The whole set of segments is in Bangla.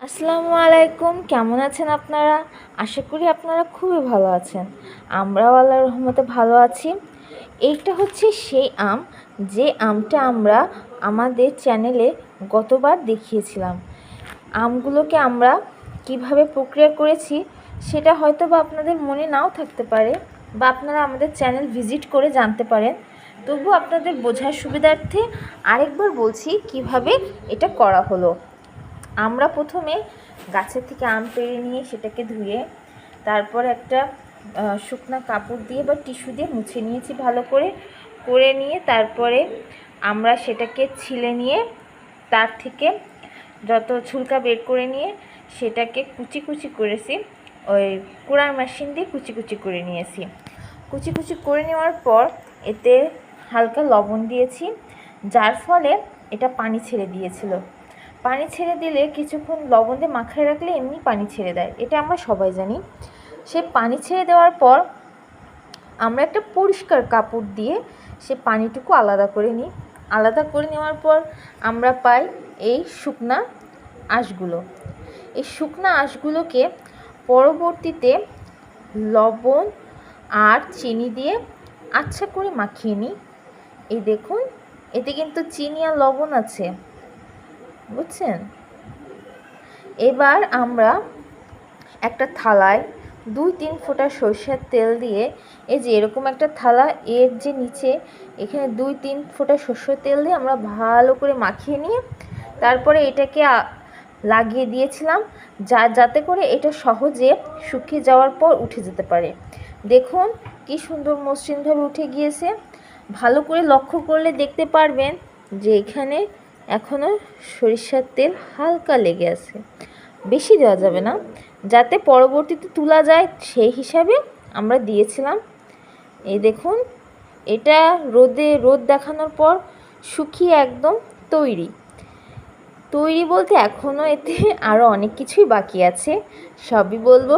আসসালামু আলাইকুম। কেমন আছেন আপনারা? আশা করি আপনারা খুবই ভালো আছেন। আমরাও আল্লাহর রহমতে ভালো আছি। এইটা হচ্ছে সেই আম, যে আমটা আমরা আমাদের চ্যানেলে গতবার দেখিয়েছিলাম। আমগুলোকে আমরা কিভাবে প্রক্রিয়া করেছি সেটা হয়তো বা আপনাদের মনে নাও থাকতে পারে, বা আপনারা আমাদের চ্যানেল ভিজিট করে জানতে পারেন। তবু আপনাদের বোঝার সুবিধার্থে আরেকবার বলছি কিভাবে এটা করা হলো। আমরা প্রথমে গাছের থেকে আম পেড়ে নিয়ে সেটাকে ধুয়ে তারপর একটা শুকনা কাপড় দিয়ে বা টিস্যু দিয়ে মুছে নিয়েছি ভালো করে নিয়ে তারপরে আমরা সেটাকে ছিলে নিয়ে তার থেকে যত ছুলকা বের করে নিয়ে সেটাকে কুচি কুচি করেছি। ওই কুড়ার মেশিন দিয়ে কুচি কুচি করে নিয়েছি। কুচি কুচি করে নেওয়ার পর এতে হালকা লবণ দিয়েছি, যার ফলে এটা পানি ছেড়ে দিয়েছিল। পানি ছেড়ে দিলে কিছুক্ষণ লবণ দিয়ে মাখায় রাখলে এমনি পানি ছেড়ে দেয়, এটা আমরা সবাই জানি। সে পানি ছেড়ে দেওয়ার পর আমরা একটা পরিষ্কার কাপড় দিয়ে সে পানিটুকু আলাদা করে নিই। আলাদা করে নেওয়ার পর আমরা পাই এই শুকনা আঁশগুলো। এই শুকনা আঁশগুলোকে পরবর্তীতে লবণ আর চিনি দিয়ে আচ্ছা করে মাখিয়ে নিই। এই দেখুন, এতে কিন্তু চিনি আর লবণ আছে, বুঝছেন? এবার আমরা একটা থালায় 2-3 ফোঁটা সরষের তেল দিয়ে, এই যে এরকম একটা থালা, এর যে নিচে এখানে 2-3 ফোঁটা সরষের তেল দিয়ে আমরা ভালো করে মাখিয়ে নিয়ে তারপরে এটাকে লাগিয়ে দিয়েছিলাম, যাতে করে এটা সহজে শুকিয়ে যাওয়ার পর উঠে যেতে পারে। দেখুন কি সুন্দর মসৃণভাবে উঠে গিয়েছে। ভালো করে লক্ষ্য করলে দেখতে পারবেন যে এখানে এখনও সরিষার তেল হালকা লেগে আছে। বেশি দেওয়া যাবে না, যাতে পরবর্তীতে তোলা যায় সেই হিসাবে আমরা দিয়েছিলাম। এই দেখুন, এটা রোদ দেখানোর পর শুকিয়ে একদম তৈরি বলতে এখনও এতে আরও অনেক কিছুই বাকি আছে, সবই বলবো।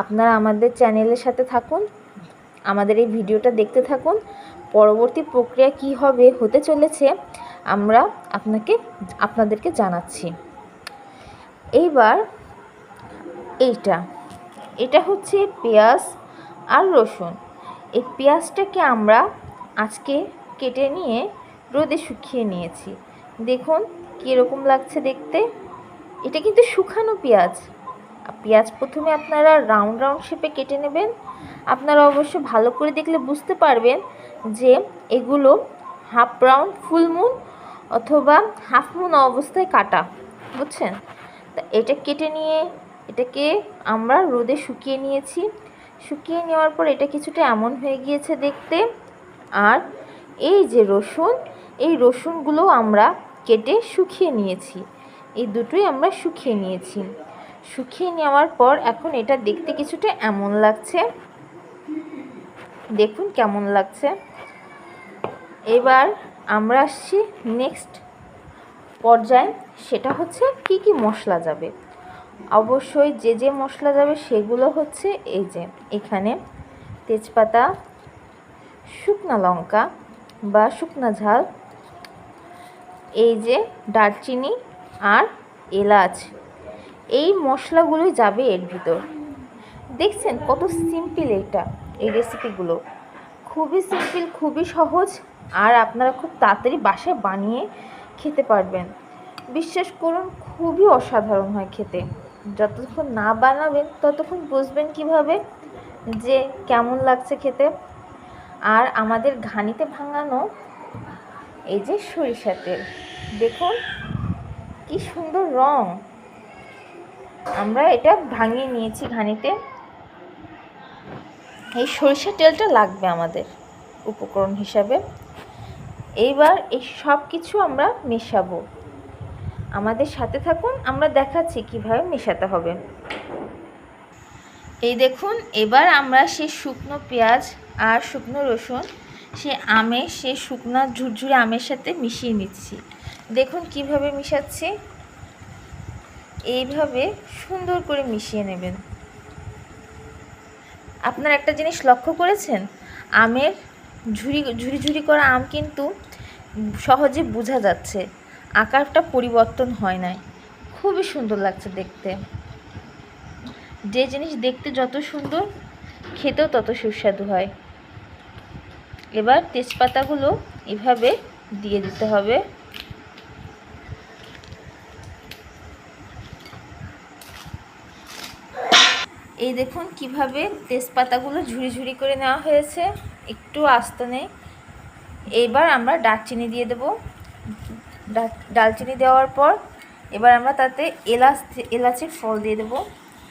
আপনারা আমাদের চ্যানেলের সাথে থাকুন, আমাদের এই ভিডিওটা দেখতে থাকুন। পরবর্তী প্রক্রিয়া কী হতে চলেছে আমরা আপনাদেরকে জানাচ্ছি। এইবার এটা হচ্ছে পেঁয়াজ আর রসুন। এই পেঁয়াজটাকে আমরা আজকে কেটে নিয়ে রোদে শুকিয়ে নিয়েছি। দেখুন কীরকম লাগছে দেখতে। এটা কিন্তু শুকানো পেঁয়াজ প্রথমে আপনারা রাউন্ড শেপে কেটে নেবেন। আপনারা অবশ্য ভালো করে দেখলে বুঝতে পারবেন যে এগুলো হাফ রাউন্ড, ফুল মুন অথবা হাফ মুন অবস্থায় কাটা, বুঝছেন? তা এটা কেটে নিয়ে এটাকে আমরা রোদে শুকিয়ে নিয়েছি। শুকিয়ে নেওয়ার পর এটা কিছুটা এমন হয়ে গিয়েছে দেখতে। আর এই যে এই রসুনগুলো আমরা কেটে শুকিয়ে নিয়েছি। এই দুটোই আমরা শুকিয়ে নিয়েছি। শুকিয়ে নেওয়ার পর এখন এটা দেখতে কিছুটা এমন লাগছে, দেখুন কেমন লাগছে। এবার আমরা আসছি নেক্সট পর্যায়ে, সেটা হচ্ছে কি মশলা যাবে। অবশ্যই যে মশলা যাবে সেগুলো হচ্ছে এই যে এখানে তেজপাতা, শুকনা লঙ্কা বা শুকনা ঝাল, এই যে দারচিনি আর এলাচ, এই মশলাগুলোই যাবে এর ভিতর। দেখছেন কত সিম্পল এই রেসিপিগুলো, খুবই সিম্পল, খুবই সহজ, আর আপনারা খুব তাড়াতাড়ি বাসায় বানিয়ে খেতে পারবেন। বিশ্বাস করুন খুবই অসাধারণ হয় খেতে। যতক্ষণ না বানাবেন ততক্ষণ বুঝবেন কিভাবে যে কেমন লাগছে খেতে। আর আমাদের ঘানিতে ভাঙানো এই যে সরিষার তেল, দেখুন কি সুন্দর রং। আমরা এটা ভাঙিয়ে নিয়েছি ঘানিতে। এই সরিষার তেলটা লাগবে আমাদের উপকরণ হিসাবে। এইবার এই সব কিছু আমরা মেশাবো। আমাদের সাথে থাকুন, আমরা দেখাচ্ছি কিভাবে মেশাতে হবে। এই দেখুন, এবার আমরা সেই শুকনো পেঁয়াজ আর শুকনো রসুন সেই শুকনো ঝুরঝুরে আমের সাথে মিশিয়ে নিচ্ছি। দেখুন কিভাবে মিশাচ্ছি, এইভাবে সুন্দর করে মিশিয়ে নেবেন। আপনারা একটা জিনিস লক্ষ্য করেছেন, আমের ঝুরি করা আম কিন্তু সহজে বোঝা যাচ্ছে, আকারটা পরিবর্তন হয় নাই, খুবই সুন্দর লাগছে দেখতে। যে জিনিস দেখতে যত সুন্দর খেতেও তত সুস্বাদু হয়। এবার তেজপাতাগুলো এভাবে দিয়ে দিতে হবে। এই দেখুন কিভাবে তেজপাতাগুলো ঝুড়ি ঝুড়ি করে নেওয়া হয়েছে, একটু আস্ত নেই। এইবার আমরা দারচিনি দিয়ে দেব। দারচিনি দেওয়ার পর এবার আমরা তাতে এলাচের ফল দিয়ে দেব।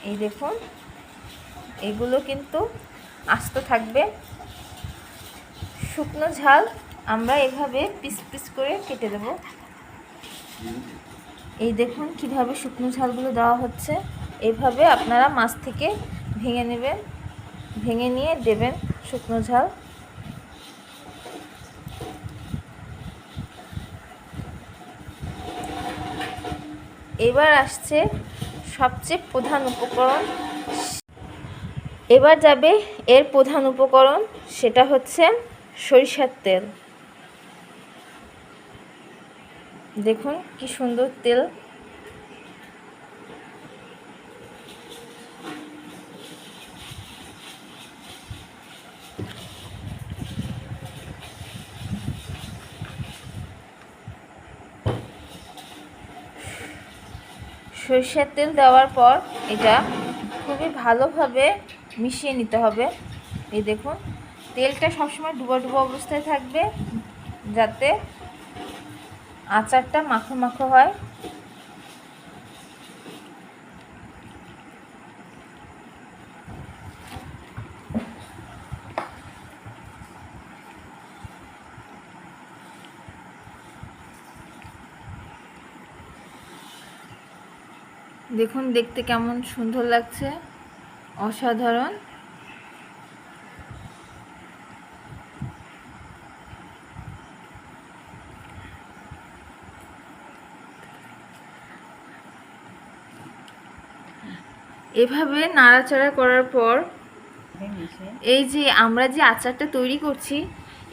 এই দেখুন এগুলো কিন্তু আস্ত থাকবে। শুকনো ঝাল আমরা এভাবে পিস পিস করে কেটে দেব। এই দেখুন কিভাবে শুকনো ঝালগুলো দেওয়া হচ্ছে। এইভাবে আপনারা মাছ থেকে ভেঙে নেবেন, ভেঙে নিয়ে দেবেন শুকনো ঝাল। এবার আসছে সবচেয়ে প্রধান উপকরণ। এবার যাবে এর প্রধান উপকরণ, সেটা হচ্ছে সরিষার তেল। দেখুন কি সুন্দর তেল। সরিষার তেল দেওয়ার পর এটা খুবই ভালোভাবে মিশিয়ে নিতে হবে। এই দেখুন তেলটা সবসময় ডুবো ডুবো অবস্থায় থাকবে, যাতে আচারটা মাখো মাখো হয়। দেখুন দেখতে কেমন সুন্দর লাগছে, অসাধারণ। এভাবে নাড়াচাড়া করার পর এই যে আমরা যে আচারটা তৈরি করছি,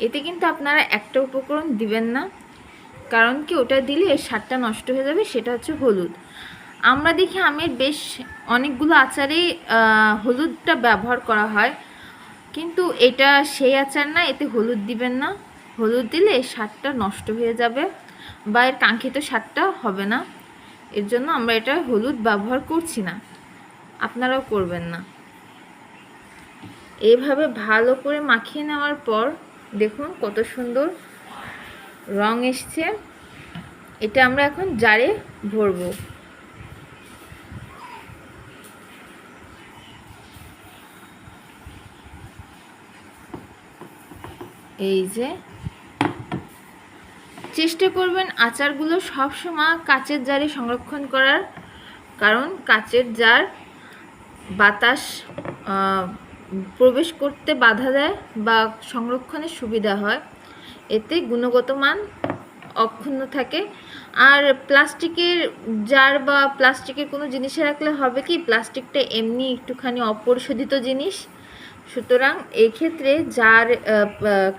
এতে কিন্তু আপনারা একটা উপকরণ দিবেন না, কারণ কি ওটা দিলে এর স্বাদটা নষ্ট হয়ে যাবে। সেটা হচ্ছে হলুদ। আমরা দেখি আমের বেশ অনেকগুলো আচারে হলুদটা ব্যবহার করা হয়, কিন্তু এটা সেই আচার না, এতে হলুদ দিবেন না। হলুদ দিলে এর স্বাদটা নষ্ট হয়ে যাবে বা এর কাঙ্ক্ষিত স্বাদটা হবে না। এর জন্য আমরা এটা হলুদ ব্যবহার করছি না, আপনারাও করবেন না। এইভাবে ভালো করে মাখিয়ে নেওয়ার পর দেখুন কত সুন্দর রং এসছে। এটা আমরা এখন জারে ভরবো। এই যে চেষ্টা করবেন আচারগুলো সবসময় কাচের জারে সংরক্ষণ করার, কারণ কাচের জার বাতাস প্রবেশ করতে বাধা দেয় বা সংরক্ষণের সুবিধা হয়, এতে গুণগত মান অক্ষুণ্ণ থাকে। আর প্লাস্টিকের জার বা প্লাস্টিকের কোনো জিনিসে রাখলে হবে কি, প্লাস্টিকটা এমনি একটুখানি অপরিশোধিত জিনিস, সুতরাং এই ক্ষেত্রে জার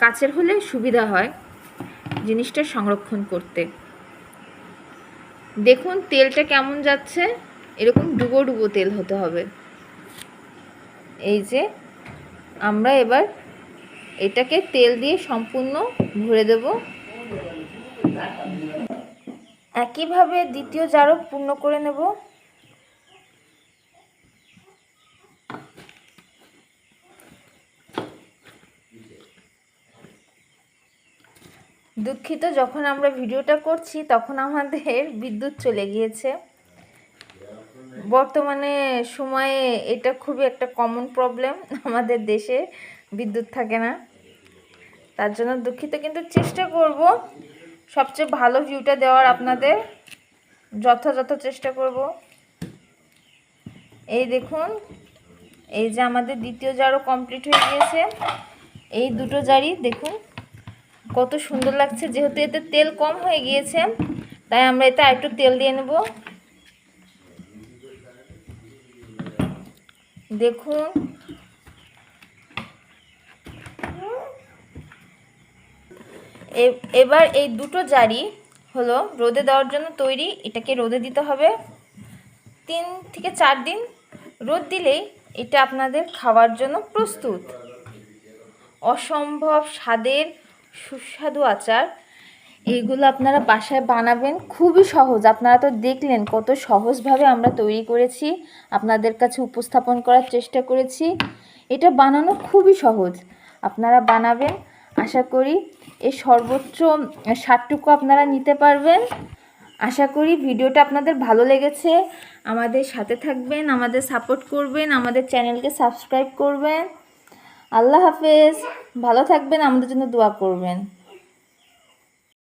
কাচের হলে সুবিধা হয় জিনিসটা সংরক্ষণ করতে। দেখুন তেলটা কেমন যাচ্ছে, এরকম ডুবো ডুবো তেল হতে হবে। এই যে আমরা এবার এটাকে তেল দিয়ে সম্পূর্ণ ভরে দেব। একইভাবে দ্বিতীয় জারও পূর্ণ করে নেব। দুঃখিত, যখন আমরা ভিডিওটা করছি তখন আমাদের বিদ্যুৎ চলে গিয়েছে। বর্তমানে সময়ে এটা খুবই একটা কমন প্রবলেম, আমাদের দেশে বিদ্যুৎ থাকে না, তার জন্য দুঃখিত। কিন্তু চেষ্টা করব সবচেয়ে ভালো ভিউটা দেওয়ার, আপনাদের যথাযথ চেষ্টা করব। এই দেখুন এই যে আমাদের দ্বিতীয় জারও কমপ্লিট হয়ে গিয়েছে। এই দুটো জারই দেখুন কত সুন্দর লাগছে। যেহেতু এতে তেল কম হয়ে গিয়েছে, তাই আমরা এতে আরেকটু তেল দিয়ে নেব। দেখুন এবার এই দুটো জারই হলো রোদে দেওয়ার জন্য তৈরি। এটাকে রোদে দিতে হবে। 3 থেকে 4 দিন রোদ দিলেই এটা আপনাদের খাওয়ার জন্য প্রস্তুত। অসম্ভব স্বাদের সুস্বাদু আচার, এইগুলো আপনারা বাসায় বানাবেন, খুবই সহজ। আপনারা তো দেখলেন কত সহজভাবে আমরা তৈরি করেছি, আপনাদের কাছে উপস্থাপন করার চেষ্টা করেছি। এটা বানানো খুবই সহজ, আপনারা বানাবেন। আশা করি এই সর্বোচ্চ 60টুকু আপনারা নিতে পারবেন। আশা করি ভিডিওটা আপনাদের ভালো লেগেছে। আমাদের সাথে থাকবেন, আমাদের সাপোর্ট করবেন, আমাদের চ্যানেলকে সাবস্ক্রাইব করবেন। আল্লাহ হাফেজ, ভালো থাকবেন, আমাদের জন্য দোয়া করবেন।